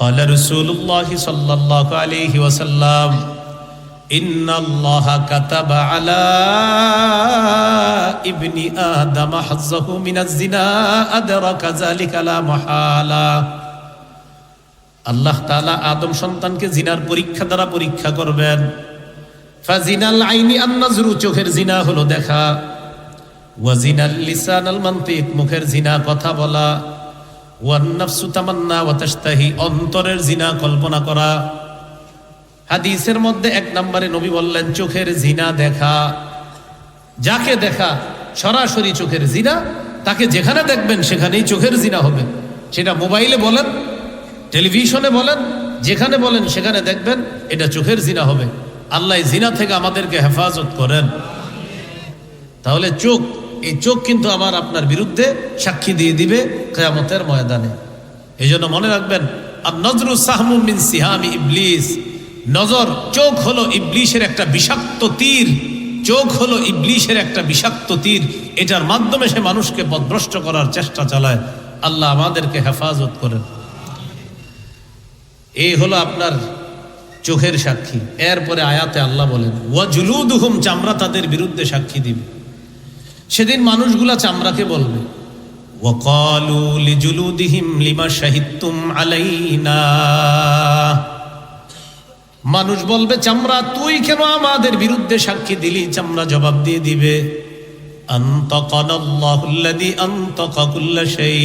قال رسول الله صلى الله عليه وسلم إن الله كتب على ابن آدم حظه من الزنا أدرك ذلك لا محالة আল্লাহ তাআলা আদম সন্তানকে জিনার পরীক্ষা দ্বারা পরীক্ষা করবেন। ফাজিনাল আইনি আন-নাজরু, চোখের জিনা হলো দেখা, ওয়া জিনাল লিসান আল মানতিক, মুখের জিনা কথা বলা, ওয়ান নাফসু তামান্না ওয়া তাশতাহি, অন্তরের জিনা কল্পনা করা। হাদিসের মধ্যে এক নম্বরে নবী বললেন চোখের জিনা দেখা। যাকে দেখা সরাসরি চোখের জিনা, তাকে যেখানে দেখবেন সেখানেই চোখের জিনা হবে। সেটা মোবাইলে বলেন, টেলিভিশনে বলেন, যেখানে বলেন সেখানে দেখবেন, এটা চোখের জিনা হবে। আল্লাহ জিনা থেকে আমাদেরকে হেফাজত করেন। তাহলে চোখ, এই চোখ কিন্তু আমার আপনার বিরুদ্ধে সাক্ষী দিয়ে দিবে কিয়ামতের ময়দানে। এই জন্য মনে রাখবেন, আর নজরু সাহমুম মিন সিহামি ইবলিস, নজর, চোখ হলো ইবলিশের একটা বিষাক্ত তীর। চোখ হলো ইবলিশের একটা বিষাক্ত তীর, এটার মাধ্যমে সে মানুষকে পথভ্রষ্ট করার চেষ্টা চালায়। আল্লাহ আমাদেরকে হেফাজত করেন। এই হলো আপনার চোখের সাক্ষী। এরপরে আয়াতে আল্লাহ বলেন ওয়া জুলুদুহুম, চামড়া তাদের বিরুদ্ধে সাক্ষী দিবে। সেদিন মানুষগুলা চামড়াকে বলবে ওয়া ক্বালু লিজুলুদিহিম লিমা শাহিদতুম আলাইনা, মানুষ বলবে চামড়া তুই কেন আমাদের বিরুদ্ধে সাক্ষী দিলি? চামড়া জবাব দিয়ে দিবে আনতাকানাল্লাহুল্লাযী আনতাকা কুল্লা শাই,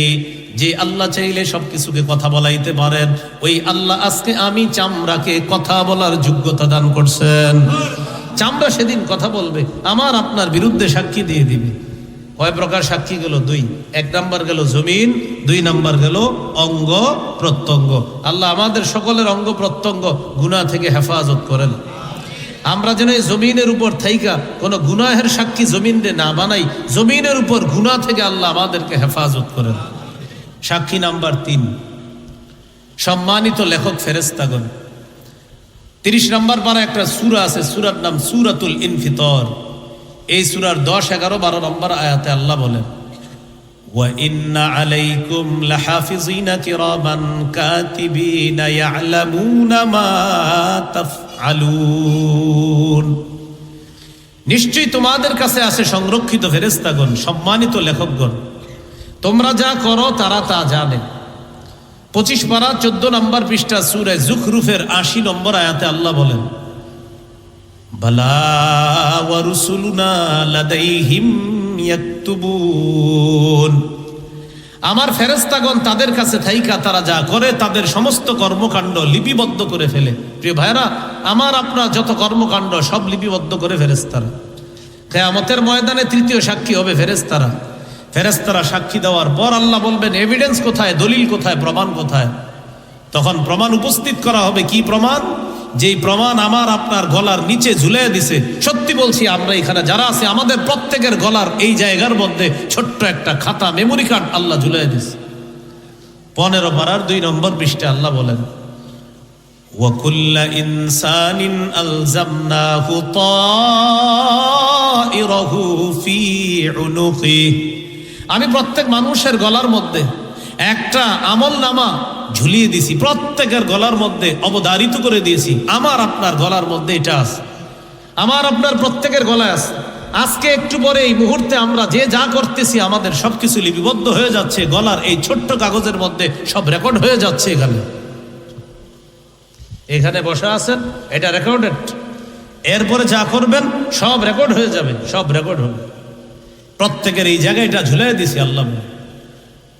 যে আল্লাহ চাইলে সবকিছুকে কথা বলাইতে পারেন, ওই আল্লাহ আজকে আমি চামড়াকে কথা বলার যোগ্যতা দান করছেন। চামড়া সেদিন কথা বলবে, আমার আপনার বিরুদ্ধে সাক্ষী দিয়ে দিবে। কয় প্রকার সাক্ষী গেল? দুই। এক নাম্বার গেল জমিন, দুই নাম্বার গেল অঙ্গ প্রত্যঙ্গ। আল্লাহ আমাদের সকলের অঙ্গ প্রত্যঙ্গ গুনাহ থেকে হেফাজত করেন। আমরা যেন এই জমিনের উপর থাইকা কোনো গুনাহের সাক্ষী জমিনে না বানাই, জমিনের উপর গুনাহ থেকে আল্লাহ আমাদেরকে হেফাজত করেন। সাক্ষী নাম্বার 3, সম্মানিত লেখক ফেরেশতাগণ। 30 নম্বর পারা একটা সূরা আছে, সূরার নাম সূরাতুল ইনফিতর। এই সূরার 10, 11, 12 নম্বর আয়াতে আল্লাহ বলেন ওয়া ইন্না আলাইকুম লাহাফিজিনা কিরামান কাতিবিনা ইয়ালামুনা মা তাফআলুন, নিশ্চয়ই তোমাদের কাছে আছে সংরক্ষিত ফেরেশতাগণ, সম্মানিত লেখকগণ, তোমরা যা করো তারা তা জানে। 25 পারা 14 নম্বর পৃষ্ঠা সূরা যুখরুফের 80 নম্বর আয়াতে আল্লাহ বলেন বালা ওয়া রুসুলুনা লাদাইহিম ইয়াকতুবুন, আমার ফেরেশতাগণ তাদের কাছে থাইকা তারা যা করে তাদের সমস্ত কর্মকাণ্ড লিপিবদ্ধ করে ফেলে। প্রিয় ভাইরা, আমার আপনার যত কর্মকাণ্ড সব লিপিবদ্ধ করে ফেরেশতারা। কিয়ামতের ময়দানে তৃতীয় সাক্ষী হবে ফেরেশতারা। ফেরেশতারা সাক্ষী দেওয়ার পর আল্লাহ বলবেন এভিডেন্স কোথায়, দলিল কোথায়, প্রমাণ কোথায়? তখন প্রমাণ উপস্থিত করা হবে। কি প্রমাণ? যেই প্রমাণ আমার আপনার গলার নিচে ঝুলিয়ে দিছে। সত্যি বলছি, আমরা এখানে যারা আছে আমাদের প্রত্যেকের গলার এই জায়গার মধ্যে ছোট্ট একটা খাতা, মেমোরি কার্ড আল্লাহ ঝুলিয়ে দিছে। 15 পারার 2 নম্বর পৃষ্ঠাে আল্লাহ বলেন ওয়া কুল্লা ইনসানিন আলজামনাহু তাইরাহু ফি উনুকি, আমি প্রত্যেক মানুষের গলার মধ্যে একটা আমলনামা ঝুলিয়ে দিছি, প্রত্যেকের গলার মধ্যে অবধারিত করে দিয়েছি। আমার আপনার গলার মধ্যে এটা আছে, আমার আপনার প্রত্যেকের গলায় আছে। আজকে একটু পরে এই মুহূর্তে আমরা যে যা করতেছি আমাদের সবকিছু লিপিবদ্ধ হয়ে যাচ্ছে গলার এই ছোট্ট কাগজের মধ্যে, সব রেকর্ড হয়ে যাচ্ছে। এখানে বসা আছেন, এটা রেকর্ডেড। এরপরে যা করবেন সব রেকর্ড হয়ে যাবে, সব রেকর্ড হবে। প্রত্যেকের এই জায়গাটা ঝুলিয়ে দিছি আল্লাহ।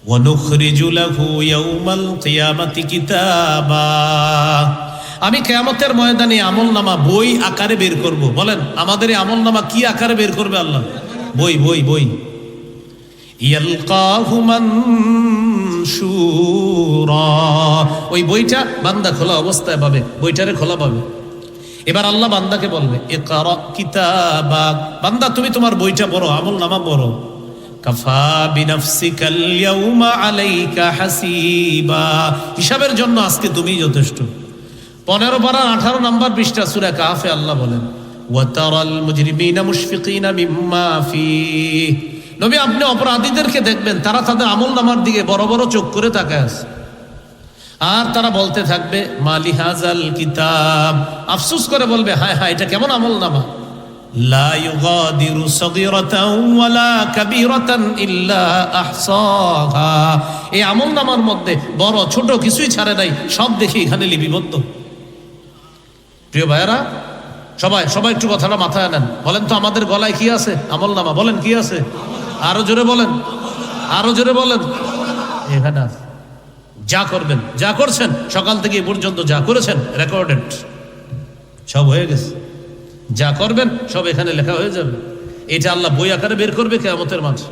ওয়ানুখরিজু লাহু ইয়াউমাল কিয়ামাতি কিতাবা, আমি কিয়ামতের ময়দানে আমলনামা বই আকারে বের করব। বলেন আমাদের এই আমলনামা কি আকারে বের করবে আল্লাহ? বই, বই, বই। ইয়ালকাহু মানশুরা, ওই বইটা বান্দা খোলা অবস্থায় পাবে, বইটারে খোলা পাবে। এবার আল্লাহ বান্দাকে বলবে ইকরা কিতাবাক, বান্দা তুমি তোমার বইটা পড়ো, আমলনামা পড়ো। কাফা বিনাফসিকাল ইয়াউমা আলাইকা হাসিবা, হিসাবের জন্য আজকে তুমি যথেষ্ট। 15 পারা 18 নম্বর পৃষ্ঠা সূরা কাহফে আল্লাহ বলেন ওয়া তারাল মুজরিমিনা মুশফিকিনা মিম্মা ফিহি, নবী আপনি অপরাধীদেরকে দেখবেন তারা তাদের আমলনামার দিকে বড় বড় চোখ করে তাকায় আছে। আর তারা বলতে থাকবে মালি হাজাল কিতাব, আফসোস করে বলবে হায় হায় এটা কেমন আমলনামা, লা ইউগাদিরু সগীরাতাও ওয়ালা কাবীরাতান ইল্লা আহসাহা, এই আমলনামার মধ্যে বড় ছোট কিছুই ছাড়ে নাই, সব দেখি এখানে লিপিবদ্ধ। প্রিয় ভাইয়েরা, সবাই সবাই একটু কথাটা মাথায় নেন। বলেন তো আমাদের গলায় কি আছে? আমলনামা। বলেন কি আছে? আরো জোরে বলেন, আরো জোরে বলেন। এখানে আছে। যা করবেন, যা করছেন সকাল থেকে এ পর্যন্ত যা করেছেন রেকর্ডেড, সব হয়ে গেছে। যা করবেন সব এখানে লেখা হয়ে যাবে। এটা আল্লাহ বই আকারে বের করবে কিয়ামতের মাঝে।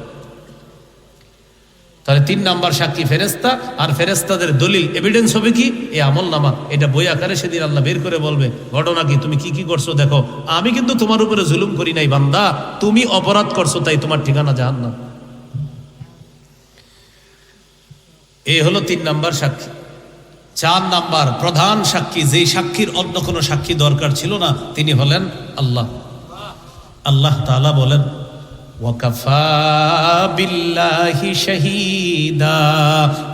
তাহলে 3 নাম্বার সাক্ষী ফেরেশতা, আর ফেরেশতাদের দলিল এভিডেন্স হবে কি? এই আমলনামা। এটা বই আকারে সেদিন আল্লাহ বের করে বলবে ঘটনা কি, তুমি কি কি করছো দেখো, আমি কিন্তু তোমার উপরে জুলুম করি নাই বান্দা, তুমি অপরাধ করছো তাই তোমার ঠিকানা জাহান্নাম। এই হলো 3 নাম্বার সাক্ষী। 4 নাম্বার প্রধান সাক্ষী, যেই সাক্ষীর অন্য কোনো সাক্ষী দরকার ছিল না, তিনি হলেন আল্লাহ। আল্লাহ তাআলা বলেন ওয়াকাফা বিল্লাহি শাহীদা,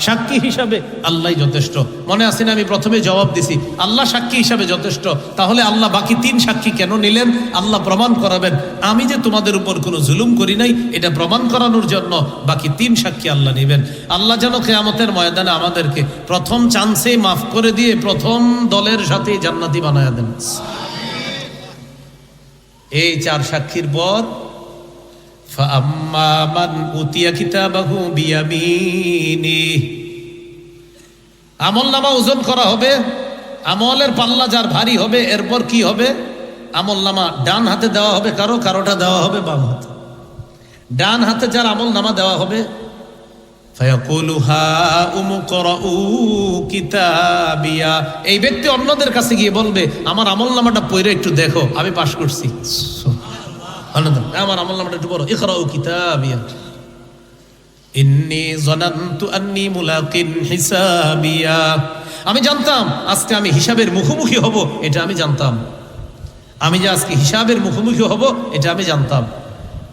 সাক্ষী হিসাবে আল্লাহই যথেষ্ট। মনে আছে না আমি প্রথমে জবাব দিছি, আল্লাহ সাক্ষী হিসাবে যথেষ্ট। তাহলে আল্লাহ বাকি 3 সাক্ষী কেন নিলেন? আল্লাহ প্রমাণ করাবেন আমি যে তোমাদের উপর কোনো জুলুম করি নাই, এটা প্রমাণ করানোর জন্য বাকি 3 সাক্ষী আল্লাহ নেবেন। আল্লাহ যেন কিয়ামতের ময়দানে আমাদেরকে প্রথম চান্সে মাফ করে দিয়ে প্রথম দলের সাথে জান্নাতি বানায়া দেন। এই 4 সাক্ষীর পর ফাআম্মা মান উতিয়া কিতাবাহু বিয়ামিনিহি, আমলনামা ওজন করা হবে, আমলের পাল্লা যার ভারী হবে, এরপর কি হবে? আমলনামা ডান হাতে দেওয়া হবে কারো, কারোটা দেওয়া হবে বাম হাতে। ডান হাতে যার আমলনামা দেওয়া হবে, ফায়াকুলু হাউম করাউ কিতাবিয়া, এই ব্যক্তি অন্যদের কাছে গিয়ে বলবে আমার আমলনামাটা পড়ে একটু দেখো, আমি পাশ করছি। আমার আমলনামাটা একটু পড়ো, ইকরাউ কিতাবিয়া ইন্নী যানানতু আন্নী মুলাকিন হিসাবিয়া, আমি জানতাম আজকে আমি হিসাবের মুখোমুখি হব, এটা আমি জানতাম। আমি যে আজকে হিসাবের মুখোমুখি হব এটা আমি জানতাম।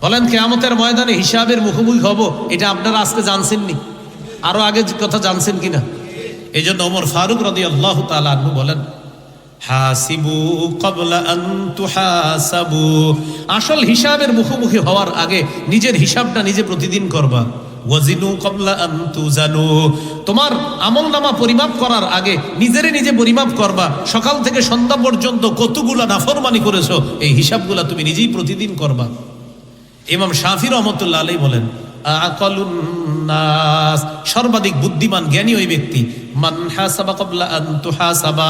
বলেন কিয়ামতের ময়দানে হিসাবের মুখোমুখি হব, এটা আপনারা আজকে জানছেননি? আরো আগে কথা জানছেন কিনা? এই জন্য ওমর ফারুক রাদিয়াল্লাহু তাআলা আনহু বলেন হাসিবু ক্বাবলা আন তুহাসাবু, আসল হিসাবের মুখোমুখি হওয়ার আগে নিজের হিসাবটা নিজে প্রতিদিন করবা। ওয়াজিনু ক্বাবলা আন তুজানু, তোমার আমলনামা পরিমাপ করার আগে নিজেরে নিজে পরিমাপ করবা। সকাল থেকে সন্ধ্যা পর্যন্ত কতগুলা নাফরমানি করেছো, এই হিসাবগুলা তুমি নিজেই প্রতিদিন করবা। ইমাম শাফি রহমতুল্লাহ আলাইহি বলেন আকালুন নাস, সর্বাধিক বুদ্ধিমান জ্ঞানী ওই ব্যক্তি মান হাসাবা ক্বাবলা আন তুহাসাবা,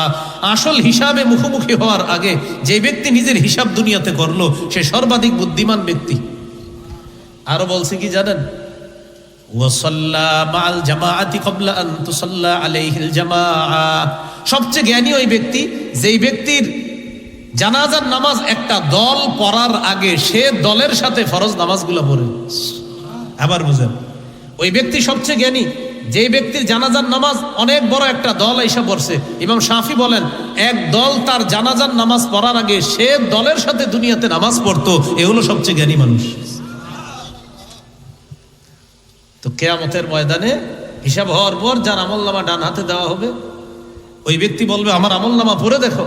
আসল হিসাবে মুখোমুখি হওয়ার আগে যে ব্যক্তি নিজের হিসাব দুনিয়াতে করলো সে সর্বাধিক বুদ্ধিমান ব্যক্তি। আরো বলছে কি জানেন? ওয়াসাল্লা মাআল জামাআতি ক্বাবলা আন তুসাল্লা আলাইহিল জামাআ, সবচেয়ে জ্ঞানী ওই ব্যক্তি যেই ব্যক্তির জানাজার নামাজ একটা দল পড়ার আগে সে দলের সাথে ফরজ নামাজগুলো পড়ে। আবার বুঝেন, ওই ব্যক্তি সবচেয়ে জ্ঞানী যে ব্যক্তির জানাজার নামাজ অনেক বড় একটা দল এসে পড়ছে। ইমাম শাফি বলেন এক দল তার জানাজার নামাজ পড়ার আগে সে দলের সাথে দুনিয়াতে নামাজ পড়তো, এ হলো সবচেয়ে জ্ঞানী মানুষ। তো কিয়ামতের ময়দানে হিসাব হওয়ার পর যার আমলনামা ডান হাতে দেওয়া হবে, ওই ব্যক্তি বলবে আমার আমলনামা পড়ে দেখো,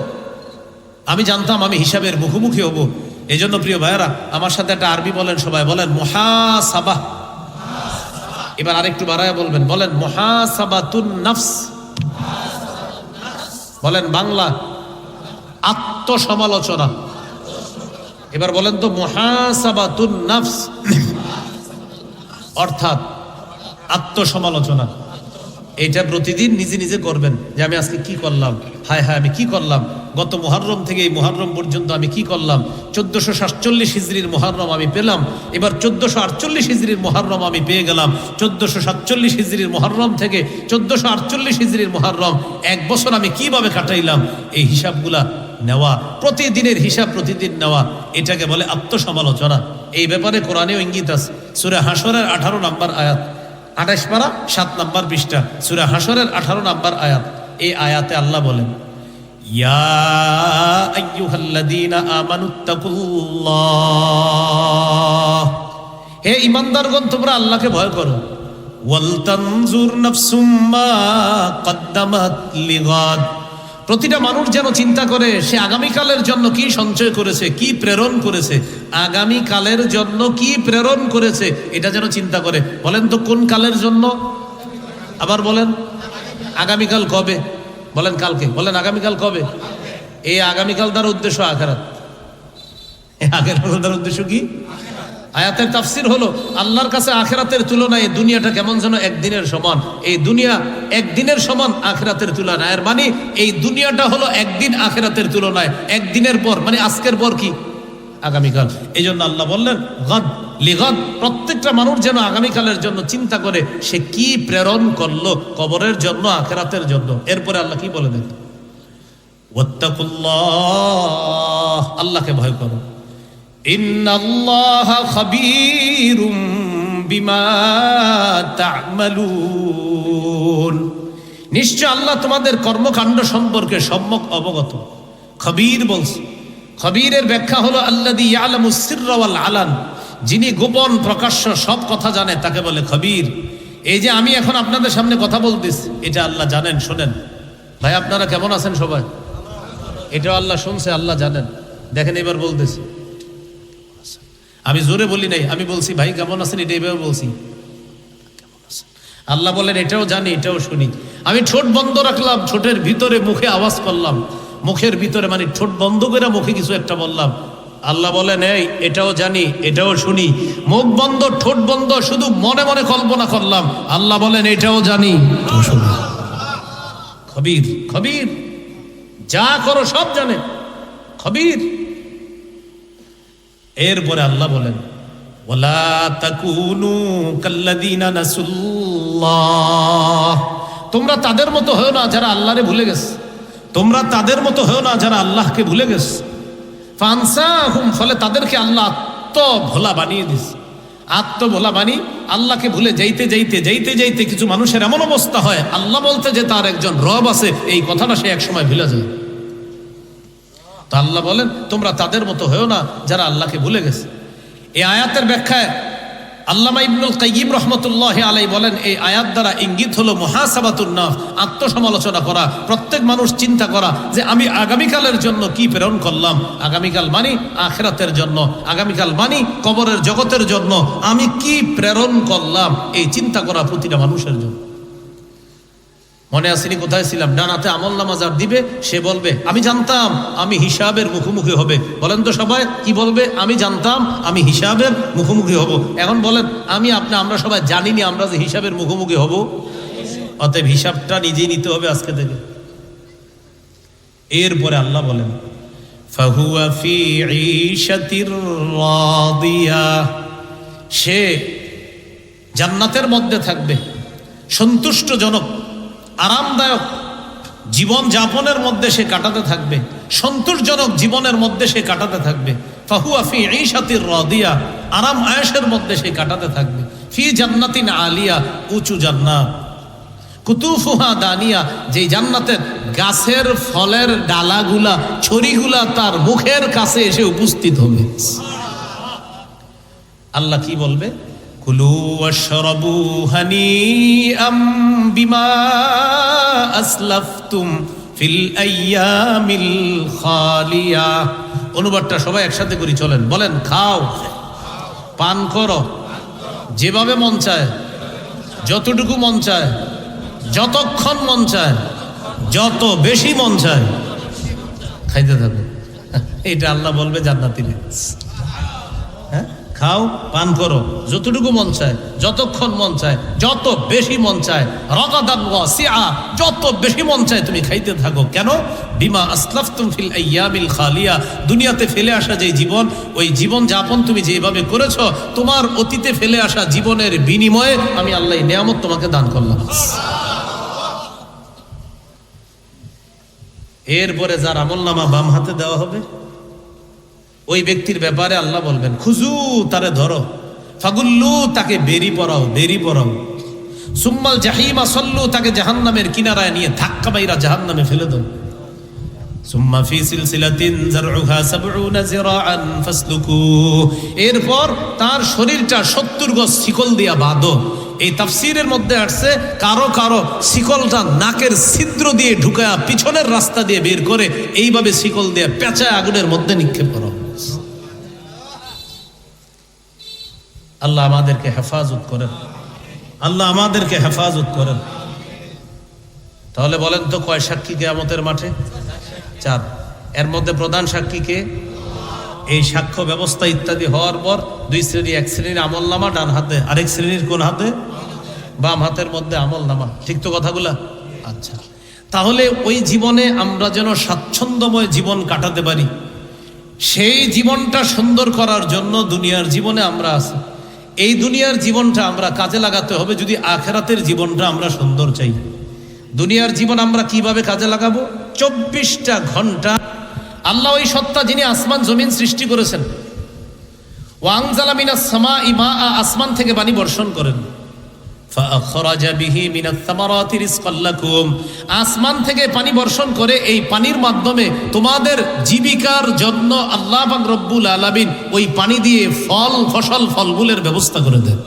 আমি জানতাম আমি হিসাবের মুখোমুখি হব। এই জন্য প্রিয় ভাইয়েরা আমার সাথে একটা আরবি বলেন, সবাই বলেন মুহাসাবাহ। এবার আরেকটু বাড়ায় বলবেন, বলেন মুহাসাবাতুন নাফস। বলেন বাংলা আত্মসমালোচনা। এবার বলেন তো মুহাসাবাতুন নাফস অর্থাৎ আত্মসমালোচনা। এটা প্রতিদিন নিজে নিজে করবেন যে আমি আজকে কি করলাম, হায় হায় আমি কি করলাম, গত মুহররম থেকে এই মুহররম পর্যন্ত আমি কি করলাম। 1447 হিজরির মুহররম আমি পেলাম, এবার 1448 হিজরির মুহররম আমি পেয়ে গেলাম। 1447 হিজরির মুহররম থেকে 1448 হিজরির মুহররম, 1 বছর আমি কিভাবে কাটাইলাম, এই হিসাবগুলা নেওয়া, প্রতিদিনের হিসাব প্রতিদিন নেওয়া, এটাকে বলে আত্মসমালোচনা। এই ব্যাপারে কোরআনেও ইঙ্গিত আছে। সূরা হাশরের 18 নম্বর আয়াত, 28 পারা 7 নম্বর পৃষ্ঠা, সূরা হাশরের 18 নম্বর আয়াত। এই আয়াতে আল্লাহ বলেন ইয়া আইয়ুহাল্লাযীনা আমানুত্তাকুল্লাহ, হে ঈমানদারগণ তোমরা আল্লাহকে ভয় করো। ওয়ালতানজুর নাফসুম মা কদ্দামাত লিগাদ। প্রতিটা মানুষ যেন চিন্তা করে সে আগামীকালের জন্য কি সঞ্চয় করেছে, কি প্রেরণ করেছে, আগামীকালের জন্য কি প্রেরণ করেছে, এটা যেন চিন্তা করে। বলেন তো কোন কালের জন্য? আবার বলেন আগামীকাল কবে? বলেন কালকে। বলেন আগামীকাল কবে? এই আগামীকাল দ্বারা উদ্দেশ্য আখিরাত। আখিরাতের দ্বারা উদ্দেশ্য কি? আয়াতের তাফসীর হলো আল্লাহর কাছে আখিরাতের তুলনায় দুনিয়াটা কেমন যেন একদিনের সমান। এই দুনিয়া একদিনের সমান আখিরাতের তুলনায়। এর মানে এই দুনিয়াটা হলো একদিন আখিরাতের তুলনায় একদিনের পর, মানে আজকের পর কি? আগামীকাল। এই জন্য আল্লাহ বললেন গাদ লিগাদ, প্রত্যেকটা মানুষ যেন আগামীকালের জন্য চিন্তা করে সে কি প্রেরণ করলো কবরের জন্য, আখিরাতের জন্য। এরপরে আল্লাহ কি বলে দেখেন, ওয়াত্তাকুল্লাহ, আল্লাহকে ভয় করো। ইন্নাল্লাহা খাবীরুম বিমা তা'মালুন, নিশ্চয় আল্লাহ তোমাদের কর্মকাণ্ড সম্পর্কে সম্যক অবগত। খবীর বলছে, খবীরের ব্যাখ্যা হলো আল্লাযী ইয়ালামুস সিররা ওয়াল আলান, যিনি গোপন প্রকাশ্য সব কথা জানে তাকে বলে খবীর। এই যে আমি এখন আপনাদের সামনে কথা বলতেছি, এটা আল্লাহ জানেন, শোনেন। ভাই আপনারা কেমন আছেন সবাই? এটাও আল্লাহ শুনছে, আল্লাহ জানেন। দেখেন এবার বলতেছি, আমি জোরে বলি নাই, আমি বলছি ভাই কেমন আছেন, এটা এভাবে বলছি। আল্লাহ বলেন এটাও জানি, এটাও শুনি। আমি ঠোঁট বন্ধ রাখলাম, ঠোঁটের ভিতরে মুখে আওয়াজ করলাম, মুখের ভিতরে মানে ঠোঁট বন্ধ করে মুখে কিছু একটা বললাম। আল্লাহ বলেন এই এটাও জানি, এটাও শুনি। মুখ বন্ধ, ঠোঁট বন্ধ, শুধু মনে মনে কল্পনা করলাম। আল্লাহ বলেন এটাও জানি, শুনি। খবীর, খবীর, যা করো সব জানে, খবীর। এরপরে আল্লাহ বলেন ওয়ালা তাকুনু কাল্লাযীনা নাসুল্লাহ, তোমরা তাদের মতো হও না যারা আল্লাহরে ভুলে গেছে। তোমরা তাদের মতো হও না যারা আল্লাহকে ভুলে গেছে। ফানসাহুম, ফলে তাদেরকে আল্লাহ আত্মভোলা বানিয়ে দিছে। আত্মভোলা বানি আল্লাহকে ভুলে যাইতে যাইতে যাইতে যাইতে কিছু মানুষের এমন অবস্থা হয় আল্লাহ বলতে যে তার একজন রব আছে এই কথাটা সে একসময় ভুলে যায়। তো আল্লাহ বলেন তোমরা তাদের মতো হও না যারা আল্লাহকে ভুলে গেছে। এই আয়াতের ব্যাখ্যায় আল্লামা ইবনুল কাইয়িম রাহমাতুল্লাহি আলাইহি বলেন এই আয়াত দ্বারা ইঙ্গিত হলো মুহাসাবাতুন নাফস, আত্মসমালোচনা করা। প্রত্যেক মানুষ চিন্তা করা যে আমি আগামীকালের জন্য কি প্রেরণ করলাম। আগামীকাল মানি আখিরাতের জন্য, আগামীকাল মানি কবরের জগতের জন্য আমি কি প্রেরণ করলাম, এই চিন্তা করা প্রতিটা মানুষের জন্য। মনে আসেনি কোথায় ছিলাম? ডানাতে আমল নামা যার দিবে সে বলবে আমি জানতাম আমি হিসাবের মুখোমুখি হবে। বলেন তো সবাই কি বলবে? আমি জানতাম আমি হিসাবের মুখোমুখি হব। এখন বলেন আমি আপনি আমরা সবাই জানিনি আমরা যে হিসাবের মুখোমুখি হব। অতএব হিসাবটা নিজেই নিতে হবে আজকে থেকে। এরপরে আল্লাহ বলেন ফাহুয়া ফি ঈশাতির রাদিয়া, সে জান্নাতের মধ্যে থাকবে, সন্তুষ্টজনক আরামদায়ক জীবন যাপনের মধ্যে সে কাটাতে থাকবে, সন্তোষজনক জীবনের মধ্যে সে কাটাতে থাকবে। ফাহুয়া ফি ঈশাতির রাদিয়া, আরাম আয়েশের মধ্যে সে কাটাতে থাকবে। ফি জান্নাতিন আলিয়া, উঁচু জান্নাত। কুতুফুহা দানিয়া, যেই জান্নাতের গাছের ফলের ডালাগুলা ছড়িগুলা তার মুখের কাছে এসে উপস্থিত হবে। আল্লাহ কি বলবে? কুলু ওয়াশরাবু হানিআম বিমা আসলাফতুম ফিল আইয়ামিল খালিয়া। অনুবাদটা সবাই একসাথে করি, চলেন বলেন খাও, পান করো, যেভাবে মন চায়, যতটুকু মন চায়, যতক্ষণ মন চায়, যত বেশি মন চায় খাইতে থাকো। এটা আল্লাহ বলবে জান্নাতীদের। হ্যাঁ, খাও পান করো, যতটুকু মন চায়, যতক্ষণ মন চায়, যত বেশি মন চায়, রাগাদান ওয়াসিআ, যত বেশি মন চায় তুমি খাইতে থাকো। কেন? বিমা আসলাফতুম ফিল আইয়ামিল খালিয়া, দুনিয়াতে ফেলে আসা যে জীবন, ওই জীবন যাপন তুমি যেভাবে করেছো, তোমার অতীতে ফেলে আসা জীবনের বিনিময়ে আমি আল্লাহ এই নিয়ামত তোমাকে দান করলাম। এরপরে যার আমলনামা বাম হাতে দেওয়া হবে ওই ব্যক্তির ব্যাপারে আল্লাহ বলবেন খুজু, তারে ধরো, ফাগুল্লু, তাকে বেরি পড়াও, বেরি পড়াও, সুম্মাল জাহিমা সল্লু, তাকে জাহান্নামের কিনারায় নিয়ে ধাক্কা মাইরা জাহান্নামে ফেলে দাও। সুম্মা ফি সিলসিলাতিন যারউহা ৭০ যিরাআন ফাসলুকু, এরপর তার শরীরটা ৭০ গজ শিকল দিয়া বাঁধো। এই তাফসীরের মধ্যে আসছে কারো কারো শিকলটা নাকের ছিদ্র দিয়ে ঢুকায়া পিছনের রাস্তা দিয়ে বের করে এইভাবে শিকল দিয়ে পেঁচায় আগুনের মধ্যে নিক্ষেপ করা। আল্লাহ আমাদেরকে হেফাজত করেন, আল্লাহ আমাদেরকে হেফাজত করেন। তাহলে বলেন তো কয় সাক্ষী কিয়ামতের মাঠে? 4। এর মধ্যে প্রধান সাক্ষী কে? এই সাক্ষ্য ব্যবস্থা ইত্যাদি হওয়ার পর 2 শ্রেণী, এক শ্রেণীর আমল নামা ডান হাতে, আরেক শ্রেণীর কোন হাতে? বাম হাতের মধ্যে আমল নামা। ঠিক তো কথাগুলা? আচ্ছা, তাহলে ওই জীবনে আমরা যেন স্বাচ্ছন্দ্যময় জীবন কাটাতে পারি, সেই জীবনটা সুন্দর করার জন্য দুনিয়ার জীবনে আমরা আছি। এই দুনিয়ার জীবনটা আমরা কাজে লাগাতে হবে যদি আখিরাতের জীবনটা আমরা সুন্দর চাই। দুনিয়ার জীবন আমরা কিভাবে কাজে লাগাবো? 24টা ঘন্টা আল্লাহ ওই সত্তা যিনি আসমান জমিন সৃষ্টি করেছেন, ওয়ানজালা মিনাস সামাই মাআ, আসমান থেকে পানি বর্ষণ করেন, ফাআখরাজা বিহি মিনাত সামারাতি রিজকাল লাকুম, আসমান থেকে পানি বর্ষণ করে এই পানির মাধ্যমে তোমাদের জীবিকার জন্য আল্লাহ পাক রব্বুল আলামিন ওই পানি দিয়ে ফলমূলের ব্যবস্থা করে দেন।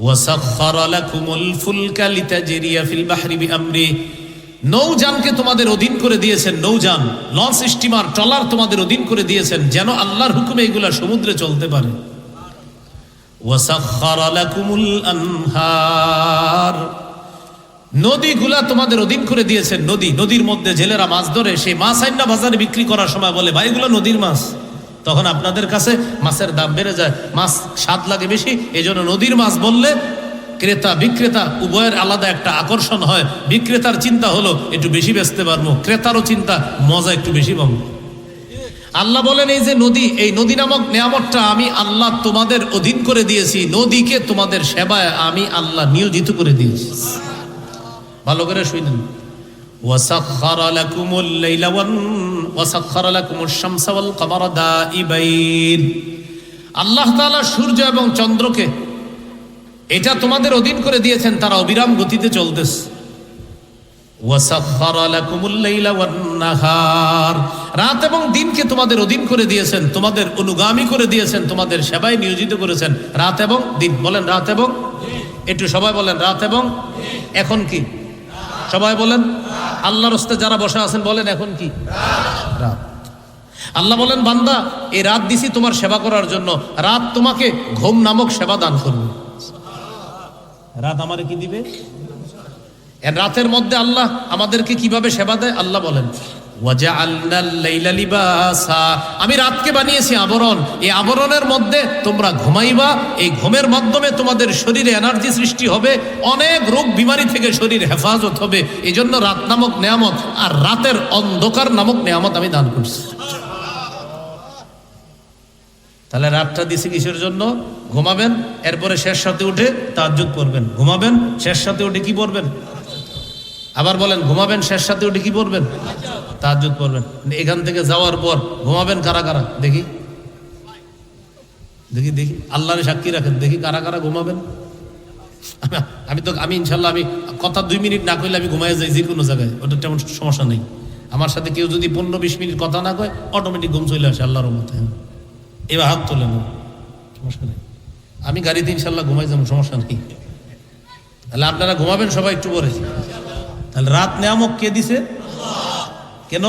ওয়াসাখখারা লাকুমুল ফুলকা লিতাজরিয়া ফিল বাহরি বিআমরি, নৌযানকে তোমাদের অধীন করে দিয়েছেন, নৌযান, লঞ্চ, স্টিমার, ট্রলার তোমাদের অধীন করে দিয়েছেন যেন আল্লাহর হুকুমে এগুলা সমুদ্রে চলতে পারে। ওয়াসাখখারা লাকুমুল আনহার, নদীগুলা তোমাদের অধীন করে দিয়েছেন। নদীর মধ্যে জেলেরা মাছ ধরে, সেই মাছ আইনা বাজারে বিক্রি করার সময় বলে ভাই এগুলো নদীর মাছ, তখন আপনাদের কাছে মাছের দাম বেড়ে যায়, মাছ স্বাদ লাগে বেশি, এই জন্য নদীর মাছ বললে ক্রেতা বিক্রেতা উভয়ের আলাদা একটা আকর্ষণ হয়। বিক্রেতার চিন্তা হলো একটু বেশি বেচতে পারবো, ক্রেতারও চিন্তা মজা একটু বেশি পাবো। আল্লাহ বলেন এই যে নদী, এই নদী নামক নিয়ামতটা আমি আল্লাহ তোমাদের অধীন করে দিয়েছি, নদীকে তোমাদের সেবায় আমি আল্লাহ নিয়োজিত করে দিয়েছি। ভালো করে শুনেন, ওয়াসাখখারা লাকুমুল লাইলা ওয়াসাখখারা লাকুমুশ শামসা ওয়াল কমারা দাইবাইন, আল্লাহ তাআলা সূর্য এবং চন্দ্রকে এটা তোমাদের অধীন করে দিয়েছেন, তারা অবিরাম গতিতে চলতেছে। ওয়াসাখখারা লাকুমুল লাইলা ওয়ান নাহার, রাত এবং দিনকে তোমাদের অধীন করে দিয়েছেন, তোমাদের অনুগামী করে দিয়েছেন, তোমাদের সেবায় নিয়োজিত করেছেন। রাত এবং দিন, বলেন রাত এবং, একটু সবাই বলেন রাত এবং, এখন কি সবাই বলেন, আল্লাহর রাস্তায় যারা বসে আছেন বলেন এখন কি? রাত। আল্লাহ বলেন বান্দা এই রাত দিছি তোমার সেবা করার জন্য, রাত তোমাকে ঘুম নামক সেবা দান করবে। রাত আমারে কি দিবে? রাতের মধ্যে আল্লাহ আমাদেরকে কিভাবে সেবা দেয় আল্লাহ বলেন, ওয়াজআলনাল লাইলা লিবাসা, আমি রাতকে বানিয়েছি আবরণ, এই আবরণের মধ্যে তোমরা ঘুমাইবা, এই ঘুমের মাধ্যমে তোমাদের শরীরে এনার্জি সৃষ্টি হবে, অনেক রোগ বিমারি থেকে শরীর হেফাজত হবে। এই জন্য রাত নামক নেয়ামত আর রাতের অন্ধকার নামক নেয়ামত আমি দান করছি। তাহলে রাতটা দিছি কিসের জন্য? ঘুমাবেন, এরপরে শেষ সাথে উঠে তাহাজ্জুদ পড়বেন, ঘুমাবেন, শেষ সাথে উঠে কি পড়বেন? আবার বলেন, ঘুমাবেন, শেষ সাথে উঠে কি পড়বেন? তাহাজ্জুদ পড়বেন। এখান থেকে যাওয়ার পর ঘুমাবেন কারা কারা? দেখি দেখি দেখি, আল্লাহর সাক্ষী রাখেন, দেখি কারা কারা ঘুমাবেন। আমি ইনশাল্লাহ আমি কথা 2 মিনিট না কইলে আমি ঘুমাই যাই যে কোনো জায়গায়, ওটা তেমন সমস্যা নেই। আমার সাথে কেউ যদি 15-20 মিনিট কথা না কয় অটোমেটিক ঘুম চলে আসে আল্লাহর রহমতে। এবার হাত তোলেন, সমস্যা নেই, আমি গাড়িতে ইনশাল্লাহ ঘুমাই যাবো, সমস্যা নেই। তাহলে আপনারা ঘুমাবেন সবাই একটু পরে। তাহলে রাত নিয়ামক কে দিছে? কেন?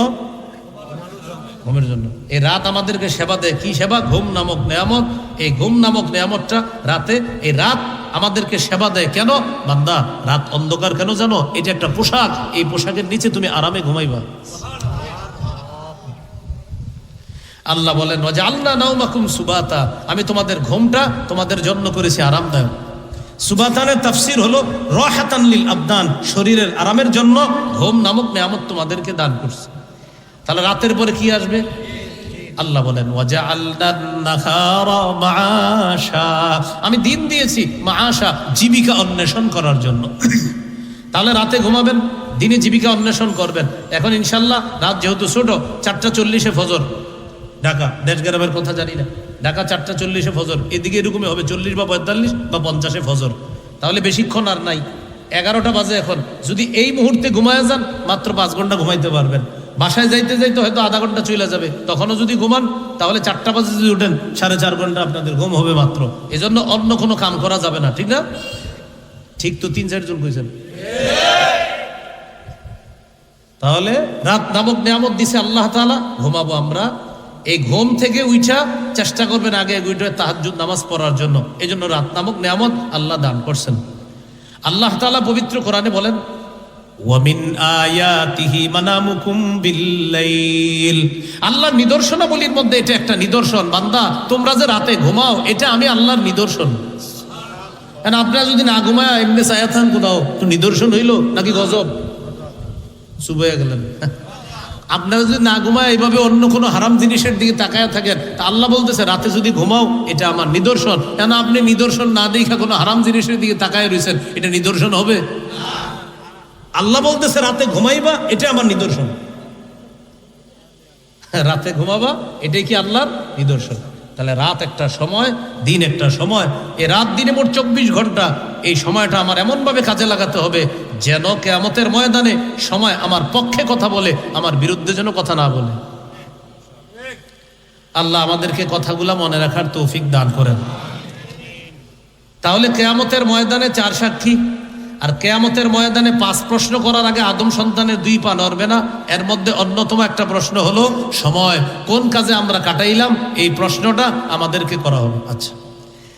ঘুমের জন্য। এই রাত আমাদেরকে সেবা দেয়, কি সেবা? ঘুম নামক নিয়ামত। এই ঘুম নামক নিয়ামতটা রাতে, এই রাত আমাদেরকে সেবা দেয় কেন? বান্দা রাত অন্ধকার কেন জানো? এটা একটা পোশাক, এই পোশাকের নিচে তুমি আরামে ঘুমাইবা। আল্লাহ বলেন ওয়াজআলনা নাওমাকুম সুবাতা, আমি তোমাদের ঘুমটা তোমাদের জন্য করেছি আরামদায়ক। সুবাতানের তাফসীর হলো রাহাতান লিল আবদান, শরীরের আরামের জন্য ঘুম নামক নিয়ামত তোমাদেরকে দান করছে। তাহলে রাতের পরে কি আসবে? আল্লাহ বলেন ওয়াজআলনান নাহারা মাআশা, আমি দিন দিয়েছি মাআশা, জীবিকা অন্বেষণ করার জন্য। তাহলে রাতে ঘুমাবেন, দিনে জীবিকা অন্বেষণ করবেন। এখন ইনশাল্লাহ রাত যেহেতু ছোট, 4:40 ফজর, ঢাকা দেশ গ্রামের কথা জানি না, ঢাকা 4:40 ফজর, এদিকে এরকমই হবে 40 বা 45 বা 50 ফজর। তাহলে বেশিক্ষণ আর নাই, 11টা বাজে এখন। যদি এই মুহূর্তে ঘুমায় যান মাত্র 5 ঘন্টা ঘুমাইতে পারবেন। বাসায় যাইতে যাইতে হয়তো আধা ঘন্টা চলে যাবে, তখনও যদি ঘুমান তাহলে 4টা বাজে যদি উঠেন 4.5 ঘন্টা আপনাদের ঘুম হবে মাত্র। এজন্য অন্য কোনো কাম করা যাবে না, ঠিক না? ঠিক তো 3-4 জন কইছেন। তাহলে রাত নামক নিয়ামত দিছে আল্লাহ তাআলা, ঘুমাবো আমরা। এই ঘুম থেকে উঠা চেষ্টা করবেন আগে উঠে তাহাজ্জুদ নামাজ পড়ার জন্য। এই জন্য রাত নামক নিয়ামত আল্লাহ দান করছেন। আল্লাহ তাআলা পবিত্র কোরআনে বলেন, ওয়ামিন আয়াতিহি মানামুকুম বিল্লাইল, আল্লাহর নিদর্শনাবলীর মধ্যে এটা একটা নিদর্শন। বান্দা তোমরা যে রাতে ঘুমাও, এটা আমি আল্লাহর নিদর্শন। আপনারা যদি না ঘুমায় এমনি চায়া থান কোথাও, তো নিদর্শন হইল নাকি গজব? চুবাইয়া গেলেন। আপনারা যদি না ঘুমায় এইভাবে অন্য কোনো হারাম জিনিসের দিকে তাকায়া থাকেন, তা আল্লাহ বলতেছে রাতে যদি ঘুমাও এটা আমার নিদর্শন। কেন আপনি নিদর্শন না দেখা কোনো হারাম জিনিসের দিকে তাকায় রয়েছেন, এটা নিদর্শন হবে? আল্লাহ বলতেছে রাতে ঘুমাইবা, এটা আমার নিদর্শন। রাতে ঘুমাবা, এটাই কি আল্লাহর নিদর্শন? তাহলে রাত একটা সময়, দিন একটা সময়। এই রাত দিনে মোট 24 ঘন্টা। এই সময়টা আমার এমনভাবে কাজে লাগাতে হবে যেন কিয়ামতের ময়দানে সময় আমার পক্ষে কথা বলে, আমার বিরুদ্ধে যেন কথা না বলে। আল্লাহ আমাদেরকে কথাগুলা মনে রাখার তৌফিক দান করেন। তাহলে কিয়ামতের ময়দানে 4 সাক্ষী, আর কিয়ামতের ময়দানে 5 প্রশ্ন করার আগে আদম সন্তানের 2 পা নড়বে না। এর মধ্যে অন্যতম একটা প্রশ্ন হলো সময়, কোন কাজে আমরা কাটাইলাম, এই প্রশ্নটা আমাদেরকে করা হবে। আচ্ছা,